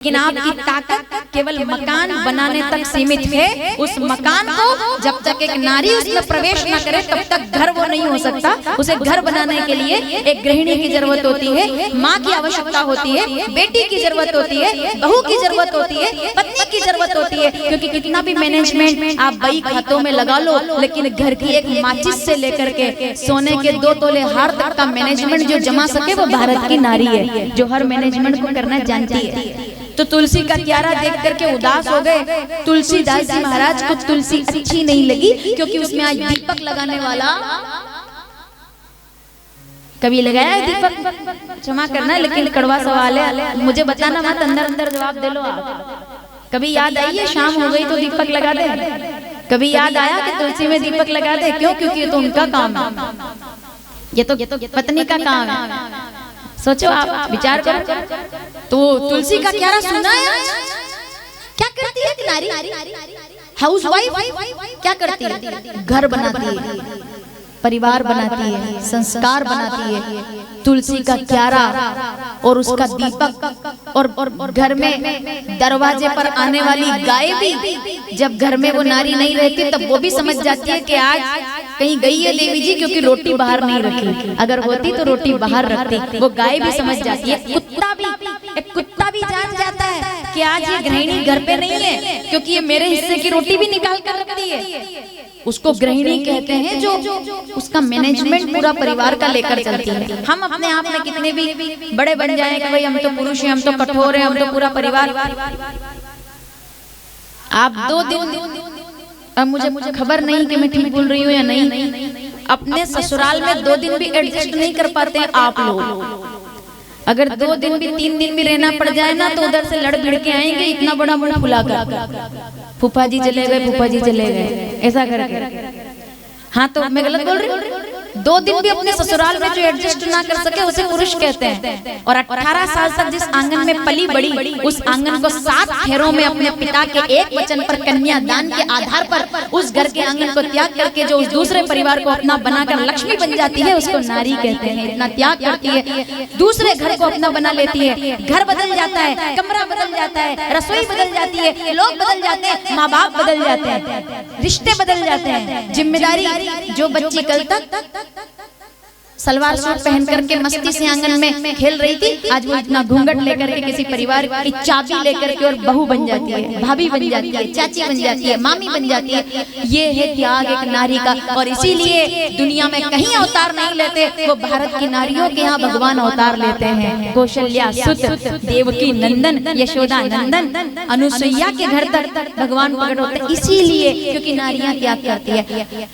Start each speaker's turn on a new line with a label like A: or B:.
A: लेकिन आपकी ताकत केवल मकान बनाने तक सीमित है। उस मकान को जब तक एक नारी उसमें प्रवेश न करे तब तक घर वो नहीं हो सकता। उसे घर बनाने के लिए एक गृहिणी की जरूरत होती है, माँ की आवश्यकता होती है, बेटी की जरूरत होती है, बहू की जरूरत होती है, पत्नी की जरूरत होती है। क्योंकि कितना भी मैनेजमेंट आप बई खातों में लगा लो, लेकिन घर की एक माचिस से लेकर के सोने के 2 तोले हार तक का मैनेजमेंट जो जमा सके वो भारत की नारी है, जो हर मैनेजमेंट को करना जानती है। तो तुलसी का क्यारा देख करके उदास हो गए। तुलसीदास जी महाराज को तुलसी अच्छी नहीं लगी, क्योंकि उसमें आज दीपक लगाने वाला कभी लगाया है दीपक? क्षमा करना, लेकिन कड़वा सवाल है, मुझे बताना मत, अंदर अंदर जवाब दे लो आप। कभी याद आई है शाम हो गई तो दीपक लगा दे? कभी याद आया कि तुलसी में दीपक लगा दे? क्यों? क्योंकि ये तो उनका काम है, ये तो पत्नी का काम है। सोचो, आप विचार करो। तो तुलसी का क्यारा सुना है? क्या करती है नारी? हाउस वाइफ क्या करती है? घर बनाती है, परिवार बनाती है, संस्कार बनाती है। तुलसी का क्यारा और उसका दीपक और घर में दरवाजे पर आने वाली गाय भी, जब घर में वो नारी नहीं रहती तब वो भी समझ जाती है कि आज कहीं गई है देवी जी, क्योंकि रोटी बाहर नहीं रखी। अगर होती तो रोटी बाहर रखती। वो गाय भी समझ जाती है, कुत्ता भी जान जाता है कि आज ये गृहिणी घर पे नहीं है, क्योंकि ये मेरे हिस्से की रोटी भी निकाल कर रखती है। उसको गृहिणी कहते हैं जो उसका मैनेजमेंट पूरा परिवार का लेकर चलती है। हम अपने आप में कितने भी बड़े बन जाए कि भाई हम तो पुरुष हैं, हम तो कठोर हैं, हम तो पूरा परिवार। आप 2 दिन, अब मुझे खबर नहीं कि मैं ठीक बोल रही हूँ या नहीं, अपने ससुराल में 2 दिन भी एडजस्ट नहीं कर पाते हैं आप लोग। अगर 2 दिन भी 3 दिन भी रहना पड़ जाए ना, तो उधर से लड़ भिड़ के आएंगे इतना बड़ा मुंह फुला कर, फूफा जी चले गए, फूफा जी चले गए, ऐसा करके। हाँ, तो मैं गलत बोल रही हूँ? 2 दिन भी अपने ससुराल में जो एडजस्ट ना कर सके उसे पुरुष कहते हैं। और 18 साल तक जिस आंगन में पली बड़ी, उस आंगन को 7 फेरों में अपने पिता के एक वचन पर, कन्यादान के आधार पर, उस घर के आंगन को त्याग करके जो उस दूसरे परिवार को अपना बनाकर लक्ष्मी बन जाती है, उसको नारी कहते हैं। इतना त्याग करती है, दूसरे घर को अपना बना लेती है। घर बदल जाता है, कमरा बदल जाता है, रसोई बदल जाती है, लोग बदल जाते हैं, माँ बाप बदल जाते हैं, रिश्ते बदल जाते हैं, जिम्मेदारी। जो बच्ची कल तक सलवार सूट पहन करके मस्ती से आंगन में खेल रही थी, आज वो इतना घूंघट लेकर के किसी परिवार की चाबी लेकर के और बहू बन जाती है, भाभी बन जाती है, चाची बन जाती है, मामी बन जाती है। ये है त्याग एक नारी का। और इसीलिए दुनिया में कहीं अवतार नहीं लेते, वो भारत की नारियों के यहाँ भगवान अवतार लेते हैं। कौशल्या सुत, देवकी नंदन, यशोदा नंदन, अनुसुईया के घर तक भगवान प्रकट होते हैं, इसीलिए क्योंकि नारियां त्याग करती है।